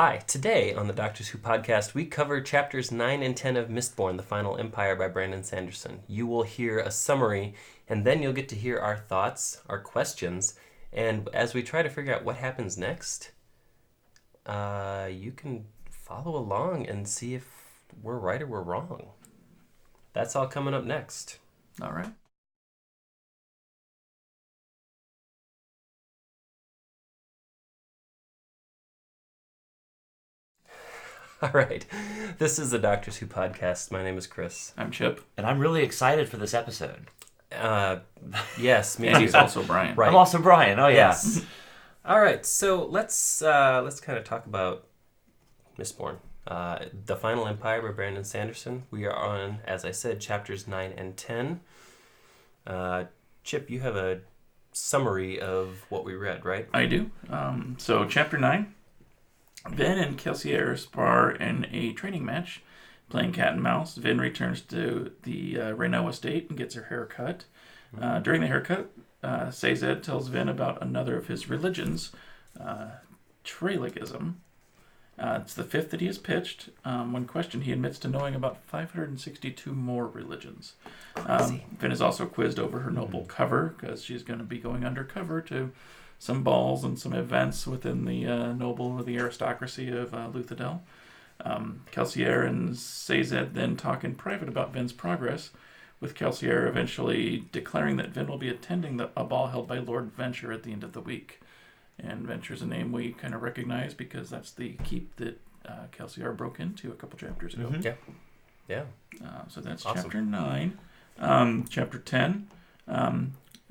Hi, today on the Doctors Who podcast, we cover chapters 9 and 10 of Mistborn, The Final Empire by Brandon Sanderson. You will hear a summary, and then you'll get to hear our thoughts, our questions, and as we try to figure out what happens next, you can follow along and see if we're right or we're wrong. That's all coming up next. All right. All right. This is the Doctors Who podcast. My name is Chris. I'm Chip. And I'm really excited for this episode. Yes, me And too. he's also Brian. Right. I'm also Brian. Oh, yeah. Yes. All right. So let's kind of talk about Mistborn, The Final Empire by Brandon Sanderson. We are on, as I said, chapters 9 and 10. Chip, you have a summary of what we read, right? I do. So, Chapter 9. Vin and Kelsier spar in a training match, playing cat and mouse. Vin returns to the Reno estate and gets her hair cut. During the haircut, Skaa tells Vin about another of his religions, Trailegism. It's the fifth that he has pitched. When questioned, he admits to knowing about 562 more religions. Vin is also quizzed over her noble cover, because she's going to be going undercover to some balls and some events within the noble or the aristocracy of Luthadel. Kelsier and Skaa then talk in private about Vin's progress, with Kelsier eventually declaring that Vin will be attending a ball held by Lord Venture at the end of the week. And Venture's a name we kind of recognize because that's the keep that Kelsier broke into a couple chapters ago. Mm-hmm. Yeah. So that's Awesome. Chapter 9. Chapter 10.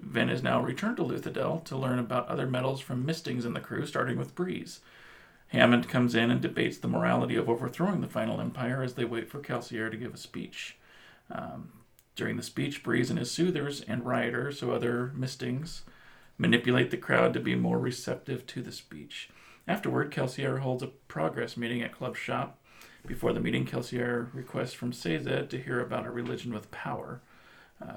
Vin is now returned to Luthadel to learn about other metals from mistings in the crew, starting with Breeze. Hammond comes in and debates the morality of overthrowing the Final Empire as they wait for Kelsier to give a speech. During the speech, Breeze and his soothers and rioters, so other mistings, manipulate the crowd to be more receptive to the speech. Afterward, Kelsier holds a progress meeting at Club Shop. Before the meeting, Kelsier requests from Skaa to hear about a religion with power.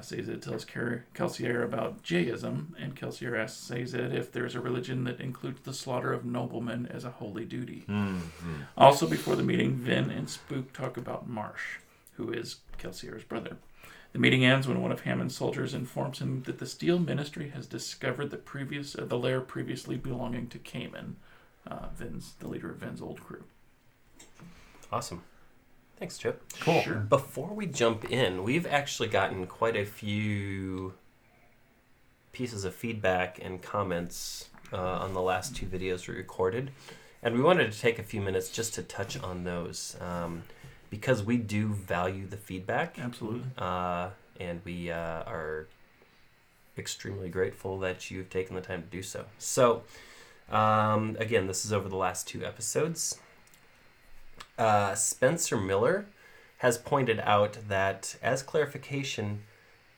Skaa tells Kelsier about Jayism, and Kelsier asks Skaa if there's a religion that includes the slaughter of noblemen as a holy duty. Mm-hmm. Also, before the meeting, Vin and Spook talk about Marsh, who is Kelsier's brother. The meeting ends when one of Hammond's soldiers informs him that the Steel Ministry has discovered the lair previously belonging to Cayman, the leader of Vin's old crew. Awesome. Thanks, Chip. Cool. Sure. Before we jump in, we've actually gotten quite a few pieces of feedback and comments on the last two videos we recorded. And we wanted to take a few minutes just to touch on those because we do value the feedback. Absolutely. And we are extremely grateful that you've taken the time to do so. So, again, this is over the last two episodes. Spencer Miller has pointed out that, as clarification,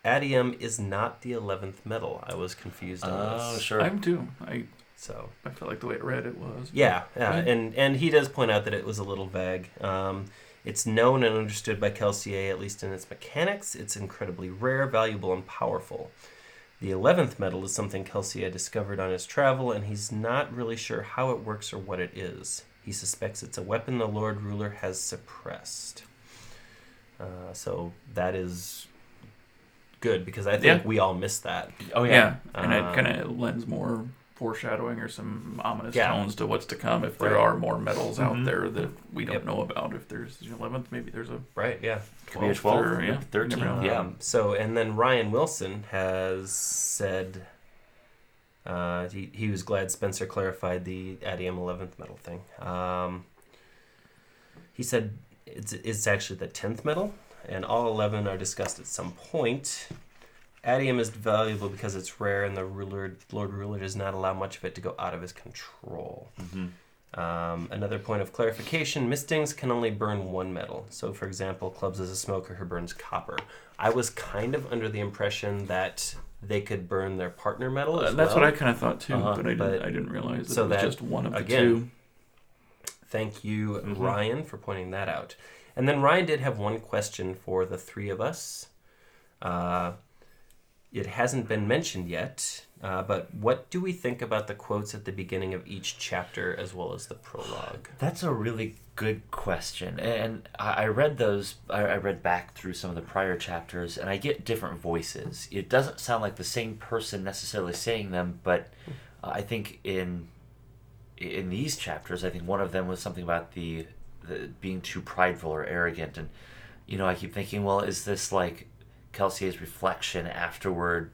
Adium is not the 11th metal. I was confused on this. Oh, sure. I'm too. I So, felt like the way it read it was. yeah. Good. And he does point out that it was a little vague. It's known and understood by Kelsier, at least in its mechanics. It's incredibly rare, valuable, and powerful. The 11th metal is something Kelsier discovered on his travel, and he's not really sure how it works or what it is. He suspects it's a weapon the Lord Ruler has suppressed. So that is good, because I think we all missed that. Oh, Yeah, and it kind of lends more foreshadowing or some ominous tones to what's to come if there are more metals out there that we don't know about. If there's the 11th, maybe there's a Right, yeah. 12th or 13th. you never know. Yeah. So, and then Ryan Wilson has said he was glad Spencer clarified the Adium 11th metal thing. He said it's actually the 10th metal, and all 11 are discussed at some point. Adium is valuable because it's rare, and the Lord Ruler does not allow much of it to go out of his control. Mm-hmm. Another point of clarification, mistings can only burn one metal. So, for example, Clubs is a smoker who burns copper. I was kind of under the impression that they could burn their partner metal as That's well. what I kind of thought too, but I but- didn't realize that so it was that, just one of the again, two. Thank you, Ryan, for pointing that out. And then Ryan did have one question for the three of us. it hasn't been mentioned yet, but what do we think about the quotes at the beginning of each chapter as well as the prologue? That's a really good question. And I read those, I read back through some of the prior chapters, and I get different voices. It doesn't sound like the same person necessarily saying them, but I think in these chapters, I think one of them was something about the being too prideful or arrogant. And, I keep thinking, well, is this like Kelsier's reflection afterward,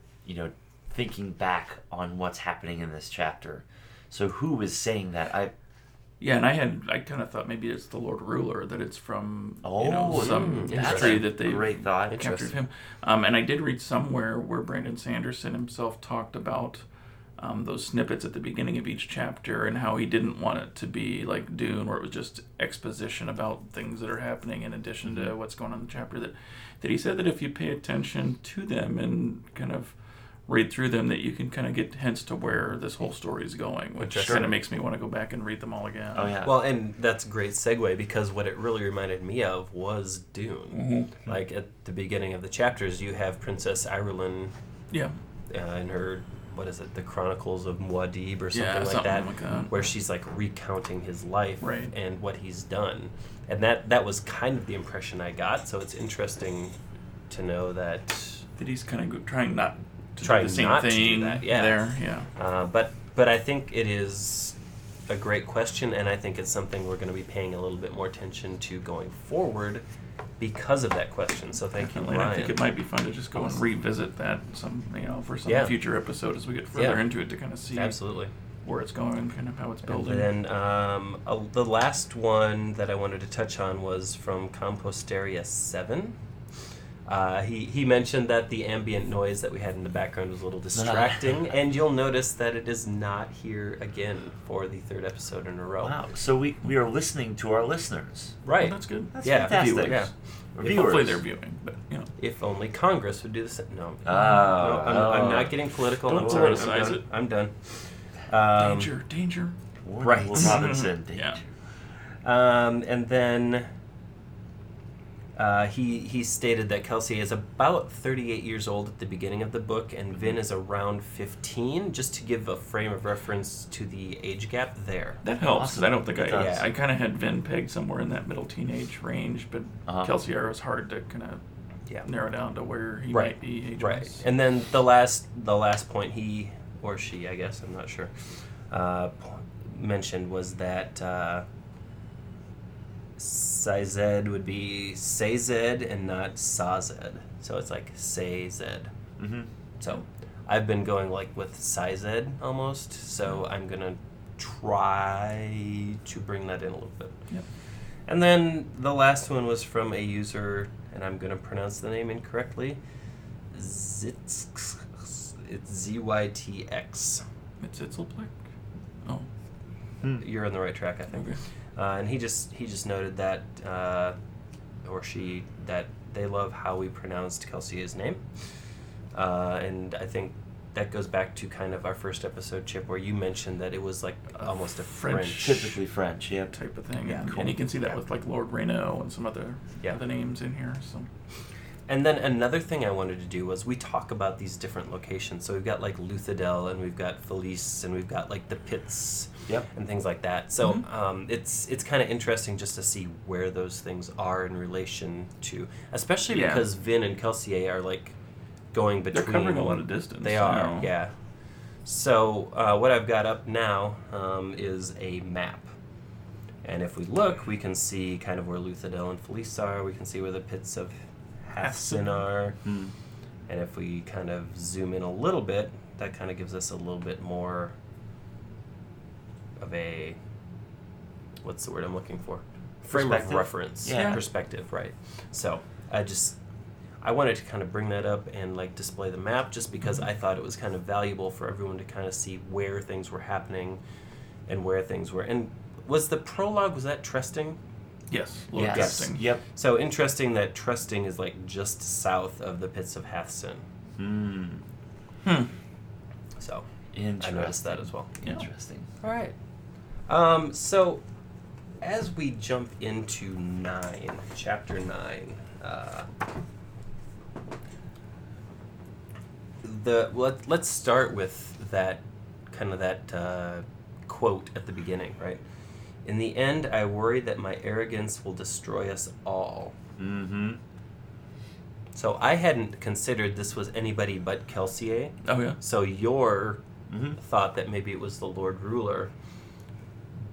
thinking back on what's happening in this chapter? So who is saying that? Yeah, and I kind of thought maybe it's the Lord Ruler, that it's from some that's history a that they great thought. captured him. And I did read somewhere where Brandon Sanderson himself talked about those snippets at the beginning of each chapter and how he didn't want it to be like Dune, where it was just exposition about things that are happening in addition to what's going on in the chapter. That he said that if you pay attention to them and kind of read through them, that you can kind of get hints to where this whole story is going, which kind of makes me want to go back and read them all again. Oh, yeah. Well, and that's a great segue, because what it really reminded me of was Dune. Mm-hmm. Like at the beginning of the chapters, you have Princess Irulan in her, what is it, the Chronicles of Muad'Dib or something like that, where she's like recounting his life and what he's done. And that was kind of the impression I got, so it's interesting to know that he's kind of trying not to trying do the same not thing to do that, there. Yeah. But I think it is a great question, and I think it's something we're going to be paying a little bit more attention to going forward because of that question. So thank you, Ryan. I think it might be fun to just go and revisit that for some future episode as we get further into it, to kind of see where it's going, kind of how it's building. And then the last one that I wanted to touch on was from Composteria 7. He mentioned that the ambient noise that we had in the background was a little distracting, and you'll notice that it is not here again for the third episode in a row. Wow, so we are listening to our listeners. Right. Well, that's good. That's fantastic. Viewers. Yeah. Hopefully they're viewing, but If only Congress would do the same. No. I'm not getting political. Don't politicize it. I'm done. Danger. Right. Robinson, danger. And then he stated that Kelsier is about 38 years old at the beginning of the book, and Vin is around 15, just to give a frame of reference to the age gap there. That helps, because I don't think I kind of had Vin pegged somewhere in that middle teenage range, but Kelsier was hard to kind of narrow down to where he might be age-wise. Right. And then the last point he, or she, I guess, I'm not sure, mentioned was that Sayzed would be Sayzed and not Sazed. So it's like Sayzed. Mm-hmm. So I've been going like with Sayzed almost. So I'm going to try to bring that in a little bit. Yep. And then the last one was from a user, and I'm going to pronounce the name incorrectly. It's ZYTX. It's Itzelplick? Oh. You're on the right track, I think. Okay. And he just noted that, or she, that they love how we pronounced Kelsier's name. And I think that goes back to kind of our first episode, Chip, where you mentioned that it was like almost a French. Typically French, type of thing. Yeah, and you can see that with like Lord Reynaud and some other names in here. So. And then another thing I wanted to do was we talk about these different locations. So we've got like Luthadel, and we've got Felice, and we've got like the pits and things like that. So it's kind of interesting just to see where those things are in relation to, especially because Vin and Kelsier are like going between. They're covering a lot of distance. They are, yeah. So what I've got up now is a map. And if we look, we can see kind of where Luthadel and Felice are. We can see where the pits of Hathsin are. And if we kind of zoom in a little bit, that kind of gives us a little bit more of a, what's the word I'm looking for? Frame of reference. Yeah. Perspective, right. So I wanted to kind of bring that up and like display the map, just because I thought it was kind of valuable for everyone to kind of see where things were happening and where things were. And was the prologue, was that Trusting? Yes. Trusting. Yep. So interesting that Trusting is like just south of the pits of Hathsin. So I noticed that as well. Interesting. All right. So as we jump into chapter 9, let's start with that kind of that quote at the beginning, right? In the end, I worry that my arrogance will destroy us all. Mm-hmm. So I hadn't considered this was anybody but Kelsier. Oh yeah. So your thought that maybe it was the Lord Ruler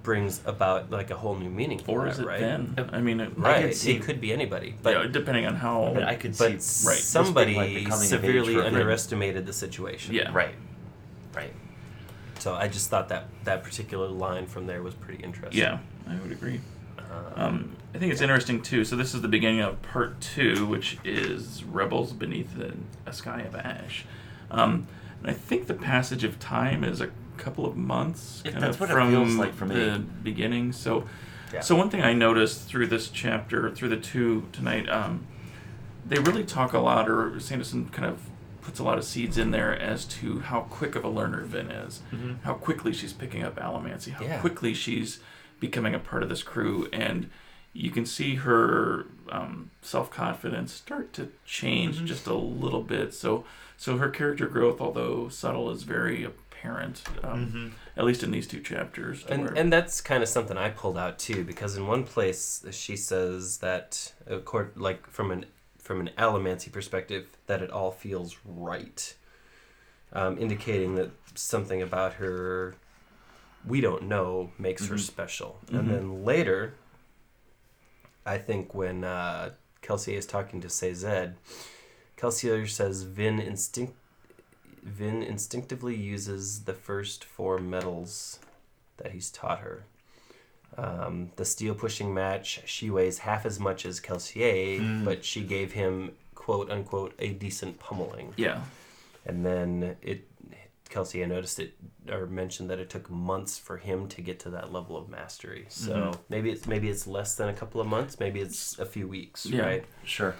brings about like a whole new meaning for Or it, is it right? then? I mean, Right. see- It could be anybody, but depending on how. But I could but see right, somebody this being, like, becoming of age severely for Vin. underestimated the situation. Yeah. Right. So I just thought that particular line from there was pretty interesting. Yeah, I would agree. I think it's interesting too. So this is the beginning of part 2, which is Rebels Beneath a Sky of Ash. And I think the passage of time is a couple of months That's what from it feels like for me. the beginning. So, Yeah. so one thing I noticed through this chapter, through the 2 tonight, they really talk a lot, or Sanderson kind of puts a lot of seeds in there as to how quick of a learner Vin is, how quickly she's picking up allomancy, how quickly she's becoming a part of this crew, and you can see her self-confidence start to change just a little bit. So her character growth, although subtle, is very apparent, at least in these 2 chapters. And that's kind of something I pulled out too, because in one place she says that, like from an allomancy perspective, that it all feels right, indicating that something about her we don't know makes her special. And then later, I think when Kelsier is talking to Zed, Kelsier says Vin instinctively uses the first 4 metals that he's taught her. The steel pushing match, she weighs half as much as Kelsier, but she gave him, quote unquote, a decent pummeling. Yeah. And then Kelsier noticed it, or mentioned that it took months for him to get to that level of mastery. So maybe it's less than a couple of months, maybe it's a few weeks, right? Sure.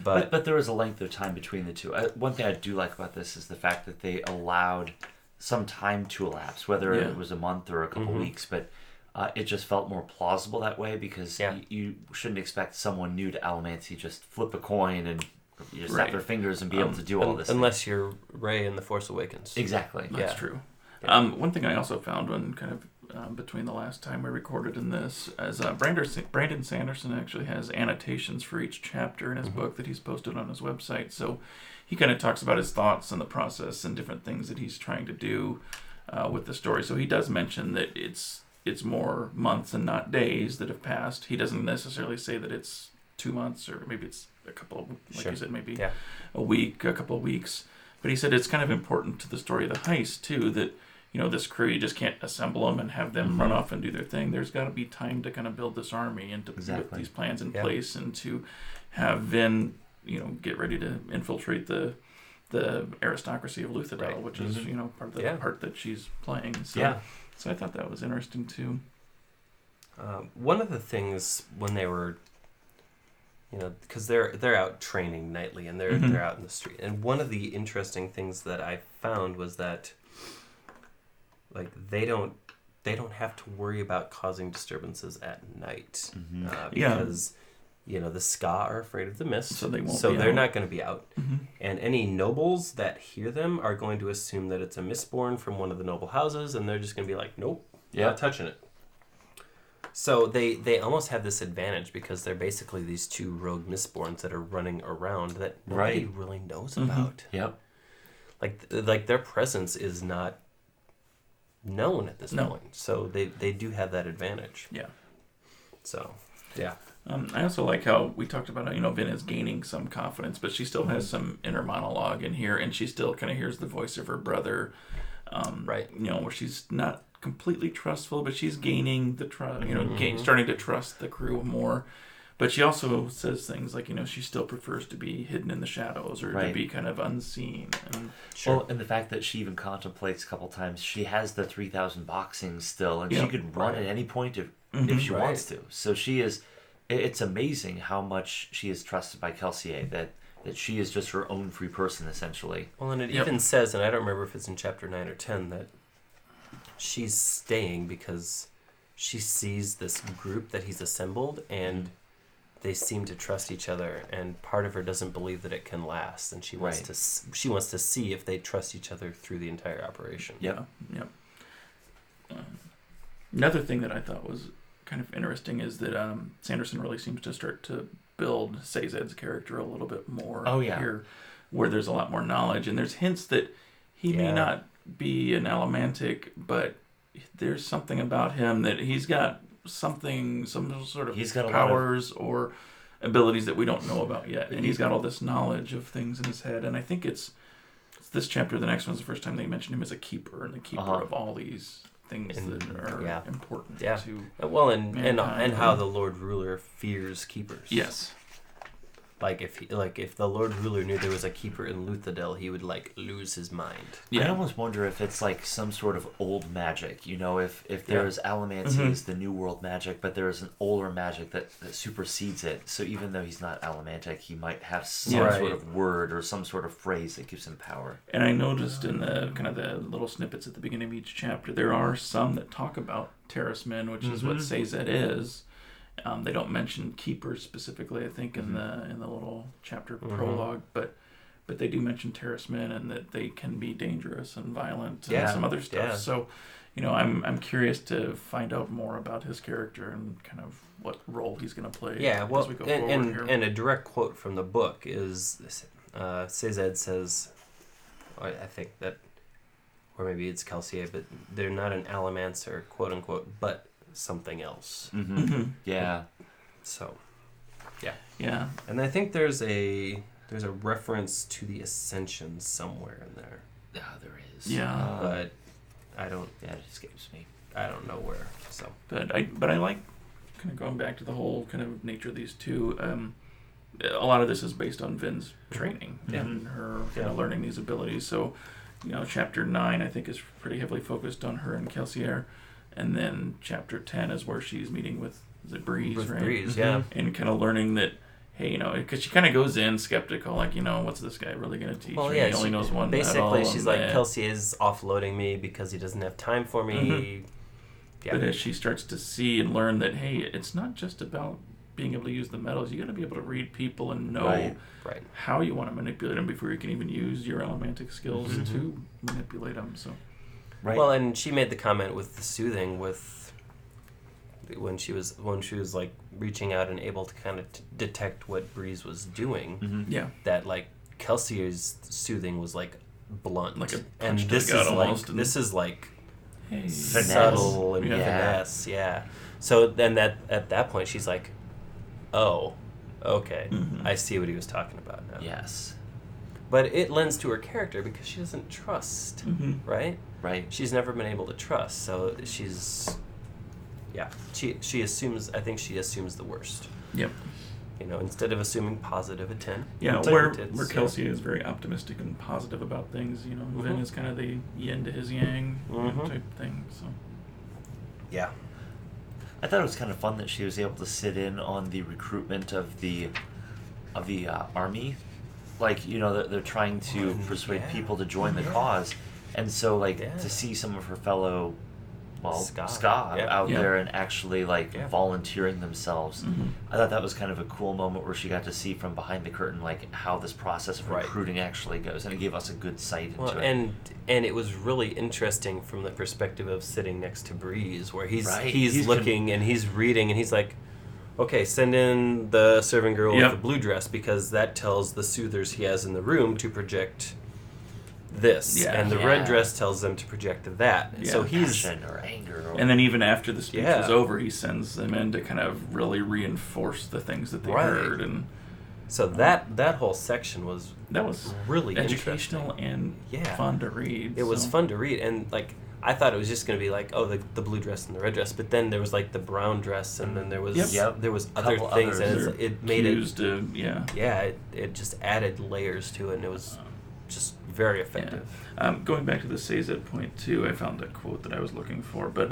But there was a length of time between the 2. One thing I do like about this is the fact that they allowed some time to elapse, whether it was a month or a couple weeks, but it just felt more plausible that way, because you shouldn't expect someone new to allomancy just flip a coin and snap their fingers and be able to do all this. Unless you're Rey in The Force Awakens. Exactly. That's true. One thing I also found when kind of between the last time we recorded and this, as Brandon Sanderson actually has annotations for each chapter in his book that he's posted on his website. So he kind of talks about his thoughts and the process and different things that he's trying to do with the story. So he does mention that it's more months and not days that have passed. He doesn't necessarily say that it's 2 months, or maybe it's a couple of, like you said, maybe a week, a couple of weeks. But he said it's kind of important to the story of the heist too, that this crew, you just can't assemble them and have them run off and do their thing. There's got to be time to kind of build this army and to put these plans in place, and to have Vin, get ready to infiltrate the aristocracy of Luthadel, which is part of the part that she's playing. So I thought that was interesting too. One of the things when they were, because they're out training nightly and they're out in the street, and one of the interesting things that I found was that, like, they don't have to worry about causing disturbances at night, because the Skaa are afraid of the mist, so they won't. So they're not going to be out, and any nobles that hear them are going to assume that it's a Mistborn from one of the noble houses, and they're just going to be like, nope, not touching it. So they almost have this advantage, because they're basically these 2 rogue Mistborns that are running around that nobody really knows about. Yep. Like their presence is not known at this point. So they do have that advantage. Yeah. So, yeah. I also like how we talked about how, Vin is gaining some confidence, but she still has some inner monologue in here, and she still kind of hears the voice of her brother, where she's not completely trustful, but she's gaining the trust, starting to trust the crew more. But she also says things like, she still prefers to be hidden in the shadows, or to be kind of unseen. And Well, and the fact that she even contemplates a couple times, she has the 3,000 boxings still, and she could run at any point if she wants to. So she is. It's amazing how much she is trusted by Kelsier, that she is just her own free person, essentially. Well, and it even says, and I don't remember if it's in chapter 9 or 10, that she's staying because she sees this group that he's assembled, and they seem to trust each other, and part of her doesn't believe that it can last, and she wants she wants to see if they trust each other through the entire operation. Yep. Another thing that I thought was kind of interesting is that Sanderson really seems to start to build Sazed's character a little bit more here, where there's a lot more knowledge, and there's hints that he may not be an Allomantic, but there's something about him that he's got some sort of powers or abilities that we don't know about yet, and he's got all this knowledge of things in his head, and I think it's this chapter, the next one's the first time they mention him as a keeper, and the keeper of all these things that are important to and how the Lord Ruler fears keepers. Yes. If the Lord Ruler knew there was a keeper in Luthadel, he would lose his mind. I almost wonder if it's like some sort of old magic. If there's Allomancies, the New World magic, but there is an older magic that supersedes it. So even though he's not Allomantic, he might have some sort of word or some sort of phrase that gives him power. And I noticed in the kind of the little snippets at the beginning of each chapter, there are some that talk about Terracemen, which is what Sazed is. They don't mention keepers specifically, I think, in the little chapter prologue, but they do mention Terracemen and that they can be dangerous and violent and some other stuff. Yeah. So, I'm curious to find out more about his character and kind of what role he's going to play. Yeah, well, as we go forward here. And a direct quote from the book is Sazed says, I think that, or maybe it's Kelsier, but they're not an Allomancer, quote unquote, but something else. Yeah. So, yeah. And I think there's a reference to the Ascension somewhere in there. Yeah, there is. Yeah. But I don't. That escapes me. I don't know where. So. But I like kind of going back to the whole kind of nature of these two. A lot of this is based on Vin's training and her kind of learning these abilities. So, chapter 9 I think is pretty heavily focused on her and Kelsier. And then chapter 10 is where she's meeting with Breeze, right? Breeze, yeah. And kind of learning that, hey, because she kind of goes in skeptical, like, what's this guy really going to teach me? He only knows one basically, she's like, Kelsier is offloading me because he doesn't have time for me. Yeah. But as she starts to see and learn that, hey, it's not just about being able to use the metals. You got to be able to read people and know how you want to manipulate them before you can even use your Allomantic skills to manipulate them. So. Right. Well, and she made the comment with the soothing when she was like reaching out and able to kind of detect what Breeze was doing. Yeah. That Kelsier's soothing was blunt, like a and punch this to the gut is almost, this is hey, subtle and finesse. Yeah. So then at that point she's like, oh, okay, I see what he was talking about now. Yes. But it lends to her character because she doesn't trust, right? Right. She's never been able to trust, so she's, she assumes. I think she assumes the worst. Yep. Instead of assuming positive at 10. Yeah, where Kelsier is very optimistic and positive about things. Vin is kind of the yin to his yang type thing. So. Yeah. I thought it was kind of fun that she was able to sit in on the recruitment of the army. They're trying to persuade people to join the cause. And so, to see some of her fellow, Skaa out there and actually, volunteering themselves, I thought that was kind of a cool moment where she got to see from behind the curtain, how this process of recruiting actually goes. And it gave us a good sight into it. And it was really interesting from the perspective of sitting next to Breeze, where he's looking and he's reading and he's like, okay, send in the serving girl with the blue dress because that tells the soothers he has in the room to project this, and the red dress tells them to project that. Yeah. So he's passion or anger, and then even after the speech is over, he sends them in to kind of really reinforce the things that they heard, and so that whole section was really educational and fun to read. It was fun to read, and I thought it was just going to be the blue dress and the red dress, but then there was the brown dress, and then there was there was other things, and it made it just added layers to it, and it was just very effective. Yeah. Going back to the Sazed point too, I found a quote that I was looking for, but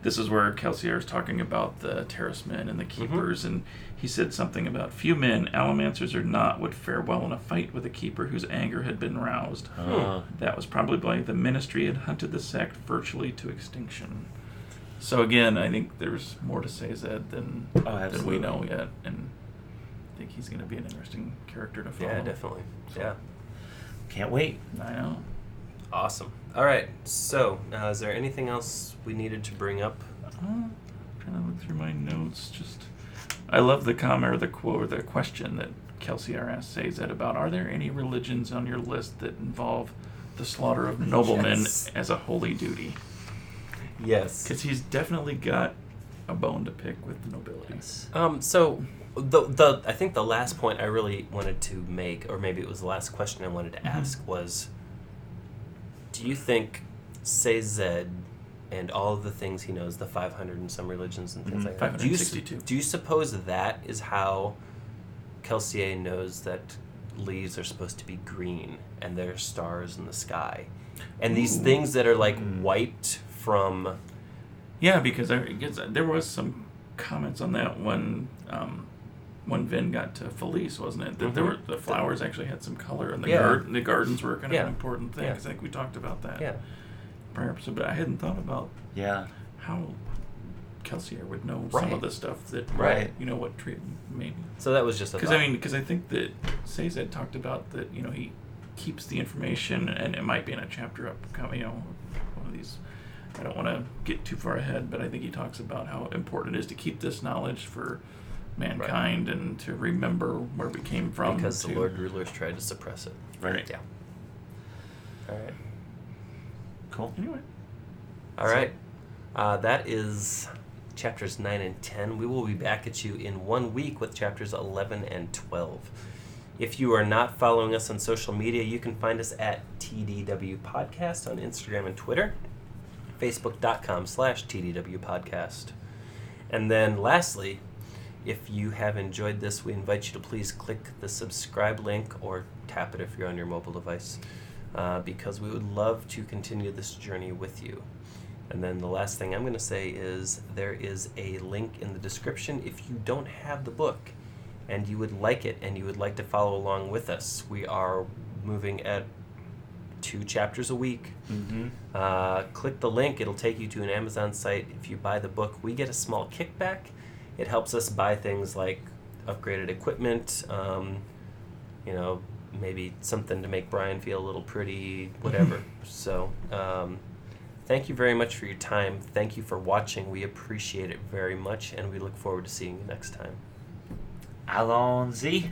this is where Kelsier is talking about the Terracemen and the Keepers, and he said something about few men, Allomancers or not, would fare well in a fight with a Keeper whose anger had been roused. That was probably why the Ministry had hunted the sect virtually to extinction. So again, I think there's more to Sazed than we know yet, and think he's going to be an interesting character to follow. Yeah, definitely. Yeah. Can't wait. I know. Awesome. All right. So, is there anything else we needed to bring up? I'm trying to look through my notes. I love the comment or the quote or the question that Kelsier asked Sazed about, are there any religions on your list that involve the slaughter of noblemen as a holy duty? Yes. Because he's definitely got a bone to pick with the nobility. So, the I think the last point I really wanted to make, or maybe it was the last question I wanted to ask, was, do you think Sazed and all of the things he knows, the 500 and some religions and things like that, 562. do you suppose that is how Kelsier knows that leaves are supposed to be green and there are stars in the sky? And these things that are like wiped from... Yeah, because there was some comments on that when Vin got to Felice, wasn't it? That the flowers actually had some color, and the gardens were kind of an important thing. 'Cause I think we talked about that prior episode, but I hadn't thought about how Kelsier would know some of the stuff that what tree maybe. So that was just a because I think that Sazed talked about that he keeps the information, and it might be in a chapter upcoming, one of these. I don't want to get too far ahead, but I think he talks about how important it is to keep this knowledge for mankind and to remember where we came from. Because the Lord Rulers tried to suppress it. Right. Yeah. All right. Cool. Anyway. All right. That is chapters 9 and 10. We will be back at you in 1 week with chapters 11 and 12. If you are not following us on social media, you can find us at TDW Podcast on Instagram and Twitter. Facebook.com/TDW Podcast. And then lastly, if you have enjoyed this, we invite you to please click the subscribe link or tap it if you're on your mobile device, because we would love to continue this journey with you. And then the last thing I'm going to say is there is a link in the description if you don't have the book and you would like it and you would like to follow along with us. We are moving at 2 chapters a week. Click the link. It'll take you to an Amazon site. If you buy the book, we get a small kickback. It helps us buy things like upgraded equipment, maybe something to make Brian feel a little pretty, whatever. So thank you very much for your time. Thank you for watching. We appreciate it very much, and we look forward to seeing you next time. Allons-y.